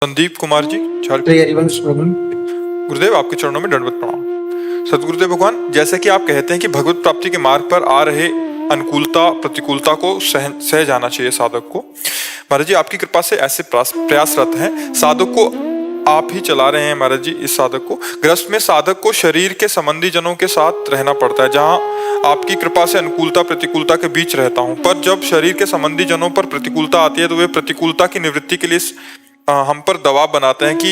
संदीप कुमार जी हरिवंश भगवान। गुरुदेव, आपके चरणों में दंडवत प्रणाम। सतगुरुदेव भगवान, जैसे कि आप कहते हैं कि भगवत प्राप्ति के मार्ग पर आ रहे अनुकूलता प्रतिकूलता को सह जाना चाहिए साधक को। महाराज जी, आपकी कृपा से ऐसे प्रयासरत हैं, साधक को आप ही चला रहे हैं। महाराज जी, इस साधक को गृहस्थ में साधक को शरीर के संबंधी जनों के साथ रहना पड़ता है, जहाँ आपकी कृपा से अनुकूलता प्रतिकूलता के बीच रहता हूँ। पर जब शरीर के संबंधी जनों पर प्रतिकूलता आती है तो वे प्रतिकूलता की निवृत्ति के लिए हम पर दबाव बनाते हैं कि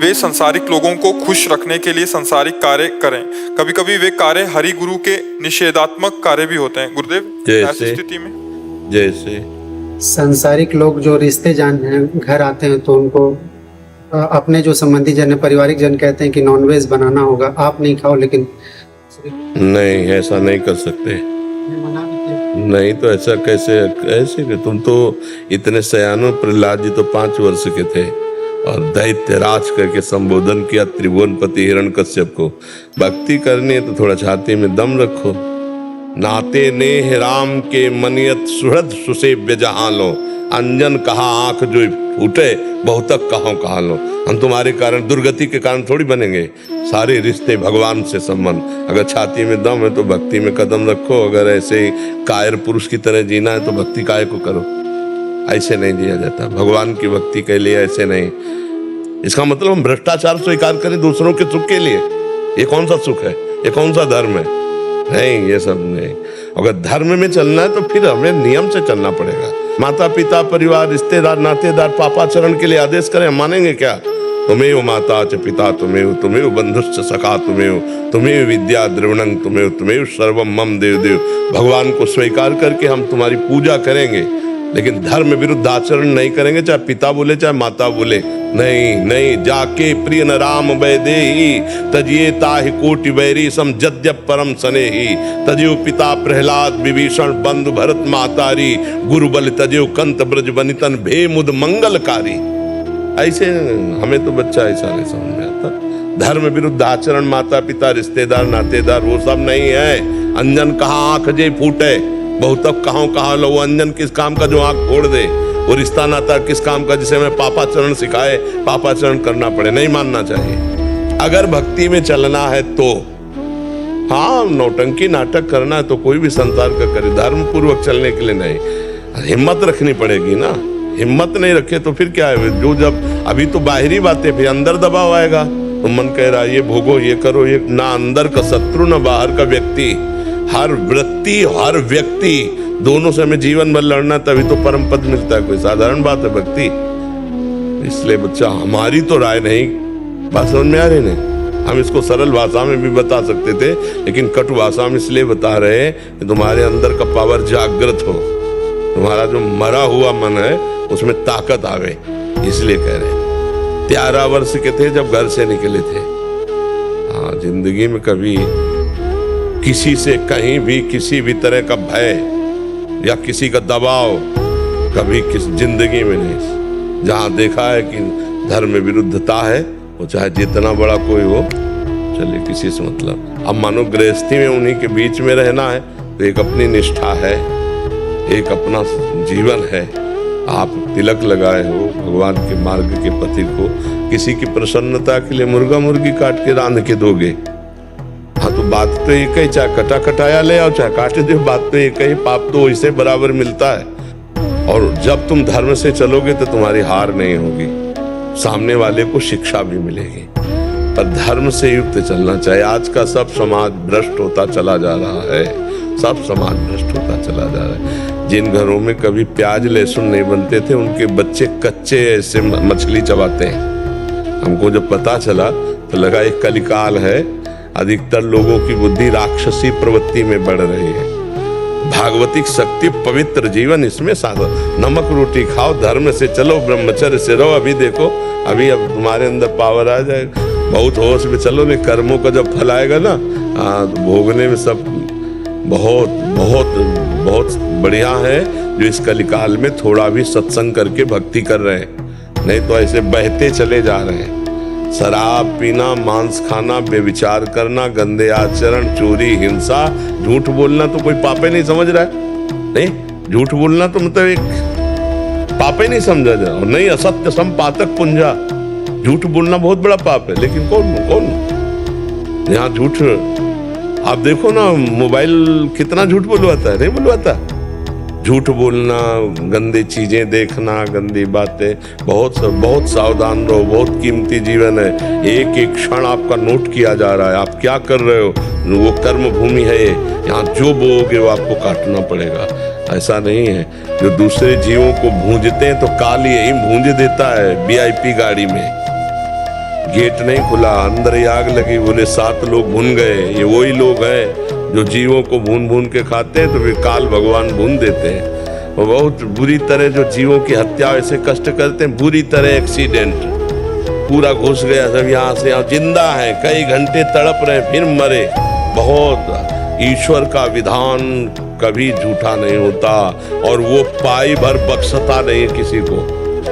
वे संसारिक लोगों को खुश रखने के लिए संसारिक कार्य करें। कभी कभी वे कार्य हरि गुरु के निषेधात्मक कार्य भी होते हैं। गुरुदेव, ऐसी स्थिति में जैसे सांसारिक लोग जो रिश्ते जान घर आते हैं तो उनको अपने जो संबंधी जन पारिवारिक जन कहते हैं कि नॉनवेज बनाना होगा, आप नहीं खाओ, लेकिन नहीं, ऐसा नहीं कर सकते। नहीं तो ऐसा कैसे ऐसे कि तुम तो इतने सयानो, प्रहलाद जी तो 5 वर्ष के थे और दैत्य राज करके संबोधन किया त्रिभुवनपति हिरण्यकश्यप को। भक्ति करनी है तो थोड़ा छाती में दम रखो। नाते नेह राम के मनियत सुहृद सुसेव्य जहां लो, अंजन कहा आंख जो फूटे बहुतक कहो कहा लो। हम तुम्हारे कारण, दुर्गति के कारण थोड़ी बनेंगे। सारे रिश्ते भगवान से संबंध। अगर छाती में दम है तो भक्ति में कदम रखो। अगर ऐसे कायर पुरुष की तरह जीना है तो भक्ति काय को करो। ऐसे नहीं जिया जाता भगवान की भक्ति के लिए, ऐसे नहीं। इसका मतलब हम भ्रष्टाचार स्वीकार करें दूसरों के सुख के लिए? ये कौन सा सुख है? ये कौन सा धर्म है? नहीं, ये सब नहीं। अगर धर्म में चलना है तो फिर हमें नियम से चलना पड़ेगा। माता पिता परिवार रिश्तेदार नातेदार पापाचरण के लिए आदेश करें, हम मानेंगे क्या? तुमेव माता च पिता तुमेव, तुमेव बंधुश्च सखा तुमेव, तुमेव विद्या द्रविणं तुमेव, तुमेव सर्वम मम देव देव। भगवान को स्वीकार करके हम तुम्हारी पूजा करेंगे, लेकिन धर्म विरुद्ध आचरण नहीं करेंगे, चाहे पिता बोले चाहे माता बोले। नहीं नहीं, जाके प्रिय न राम वैदेही, तजिए ताहि कोटि वैरी सम जद्यप परम सनेही। तजियो पिता प्रहलाद विभीषण, बंधु भरत मातारी, गुरु बल तजियो कंत ब्रज बनितन भे मुद मंगलकारी। ऐसे हमें तो बच्चा ऐसा नहीं समझ में आता। धर्म विरुद्ध आचरण, माता पिता रिश्तेदार नातेदार वो सब नहीं है। अंजन कहा आंख जे फूटे बहुतक कहा लो। वो अंजन किस काम का जो आंख फोड़ दे? वो रिश्ता नाता किस काम का जिसे हमें पापाचरण सिखाए, पापाचरण करना पड़े? नहीं मानना चाहिए। अगर भक्ति में चलना है तो हाँ, नौटंकी नाटक करना है तो कोई भी संसार का करे, धर्म पूर्वक चलने के लिए नहीं। हिम्मत रखनी पड़ेगी ना। हिम्मत नहीं रखे तो फिर क्या है? जो जब अभी तो बाहरी बातें, फिर अंदर दबाव आएगा तो मन कह रहा है ये भोगो, ये करो। ये ना अंदर का शत्रु ना बाहर का व्यक्ति, हर वृत्ति हर व्यक्ति, दोनों से हमें जीवन भर लड़ना, तभी तो परम पद मिलता है। कोई साधारण बात है भक्ति? इसलिए बच्चा, हमारी तो राय नहीं, बात समझ में आ रही नहीं। हम इसको सरल भाषा में भी बता सकते थे, लेकिन कटु भाषा में इसलिए बता रहे हैं कि तुम्हारे अंदर का पावर जागृत हो, तुम्हारा जो मरा हुआ मन है उसमें ताकत आवे, इसलिए कह रहे हैं। 13 वर्ष के थे जब घर से निकले थे। हाँ, जिंदगी में कभी किसी से कहीं भी किसी भी तरह का भय या किसी का दबाव कभी किस जिंदगी में नहीं। जहाँ देखा है कि धर्म विरुद्धता है, वो चाहे जितना बड़ा कोई हो, चलिए किसी से मतलब। अब मानो गृहस्थी में उन्हीं के बीच में रहना है तो एक अपनी निष्ठा है, एक अपना जीवन है। आप तिलक लगाए हो भगवान के मार्ग के पथिक हो, किसी की प्रसन्नता के लिए मुर्गा मुर्गी काट के रांध के दोगे। हाँ, तो बात तो एक ही, चाहे कटा कटाया ले आओ चाहे काट दो, बात तो एक ही, पाप तो वैसे बराबर मिलता है। और जब तुम धर्म से चलोगे तो तुम्हारी हार नहीं होगी, सामने वाले को शिक्षा भी मिलेगी। पर धर्म से युक्त चलना चाहिए। आज का सब समाज भ्रष्ट होता चला जा रहा है, सब समाज भ्रष्ट होता चला जा रहा है। जिन घरों में कभी प्याज लहसुन नहीं बनते थे, उनके बच्चे कच्चे ऐसे मछली चबाते हैं। हमको जब पता चला तो लगा एक कलिकाल है। अधिकतर लोगों की बुद्धि राक्षसी प्रवृत्ति में बढ़ रही है। भागवतिक शक्ति, पवित्र जीवन इसमें साधो। नमक रोटी खाओ, धर्म से चलो, ब्रह्मचर्य से रहो। अभी देखो, अभी अब तुम्हारे अंदर पावर आ जाएगा। बहुत होश में चलो, नहीं कर्मों का जब फल आएगा ना, तो भोगने में सब बहुत बहुत बहुत बढ़िया है जो इस कलिकाल में थोड़ा भी सत्संग करके भक्ति कर रहे हैं। नहीं तो ऐसे बहते चले जा रहे हैं। शराब पीना, मांस खाना, बेविचार करना, गंदे आचरण, चोरी, हिंसा, झूठ बोलना तो कोई पाप ही नहीं समझ रहा है। नहीं, झूठ बोलना तो मतलब एक पाप ही नहीं समझा जा, और नहीं असत्य संपातक पुंजा। झूठ बोलना बहुत बड़ा पाप है, लेकिन कौन कौन यहाँ झूठ, आप देखो ना मोबाइल कितना झूठ बुलवाता है, नहीं बुलवाता? झूठ बोलना, गंदी चीजें देखना, गंदी बातें, बहुत सावधान रहो, बहुत कीमती जीवन है। एक एक क्षण आपका नोट किया जा रहा है, आप क्या कर रहे हो, वो कर्म भूमि है। यहाँ जो बोओगे वो आपको काटना पड़ेगा। ऐसा नहीं है, जो दूसरे जीवों को भूंजते हैं तो काल यही भूंज देता है। VIP गाड़ी में गेट नहीं खुला, अंदर ही आग लगी, बोले 7 लोग भून गए। ये वही लोग हैं जो जीवों को भून भून के खाते हैं, तो फिर काल भगवान भून देते हैं। और बहुत बुरी तरह जो जीवों की हत्या ऐसे कष्ट करते हैं, बुरी तरह एक्सीडेंट, पूरा घुस गया सब, यहाँ से यहाँ जिंदा है, कई घंटे तड़प रहे फिर मरे। बहुत ईश्वर का विधान कभी झूठा नहीं होता, और वो पाई भर बख्शता नहीं किसी को।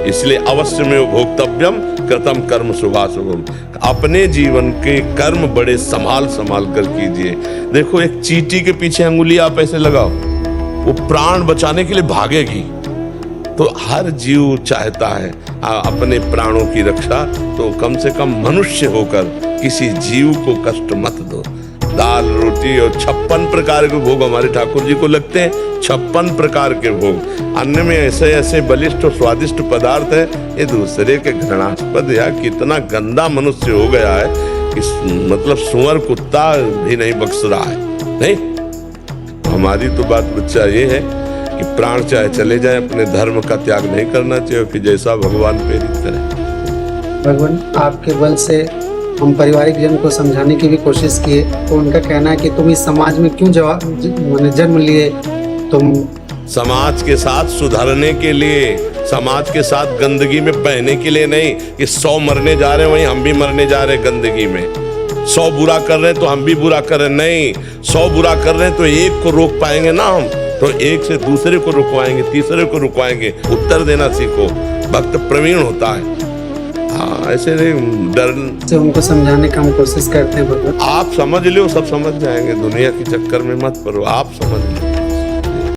इसलिए अवश्य में भोक्तव्यम कृतम कर्म शुभाशुभम। अपने जीवन के कर्म बड़े संभाल संभाल कर कीजिए। देखो, एक चींटी के पीछे अंगुली आप ऐसे लगाओ, वो प्राण बचाने के लिए भागेगी। तो हर जीव चाहता है अपने प्राणों की रक्षा, तो कम से कम मनुष्य होकर किसी जीव को कष्ट मत दो। दाल रोटी और 56 प्रकार के भोग हमारे ठाकुर जी को लगते हैं। 56 प्रकार के भोग, अन्न में ऐसे ऐसे बलिष्ठ और स्वादिष्ट पदार्थ है, ये दूसरे के घृणास्पद। या कितना गंदा मनुष्य हो गया है कि मतलब सुअर कुत्ता भी नहीं बख्श रहा है। नहीं, हमारी तो बात बच्चा ये है कि प्राण चाहे चले जाए, अपने धर्म का त्याग नहीं करना चाहिए, कि जैसा भगवान प्रेरित करे। भगवान, आपके बल से हम पारिवारिक जन को समझाने की भी कोशिश किए, तो उनका कहना है कि तुम इस समाज में क्यों जन्म लिए, तुम समाज के साथ सुधरने के लिए, समाज के साथ गंदगी में बहने के लिए नहीं कि 100 मरने जा रहे हैं वहीं हम भी मरने जा रहे हैं गंदगी में। 100 बुरा कर रहे हैं तो हम भी बुरा कर रहे हैं, नहीं। 100 बुरा कर रहे हैं तो एक को रोक पाएंगे ना हम, तो एक से दूसरे को रुकवाएंगे, तीसरे को रुकवाएंगे। उत्तर देना सीखो, भक्त प्रवीण होता है। हाँ, ऐसे नहीं डर से उनको समझाने का हम कोशिश करते हैं भगवान। आप समझ लो, सब समझ जाएंगे। दुनिया के चक्कर में मत पड़ो, आप समझ लो।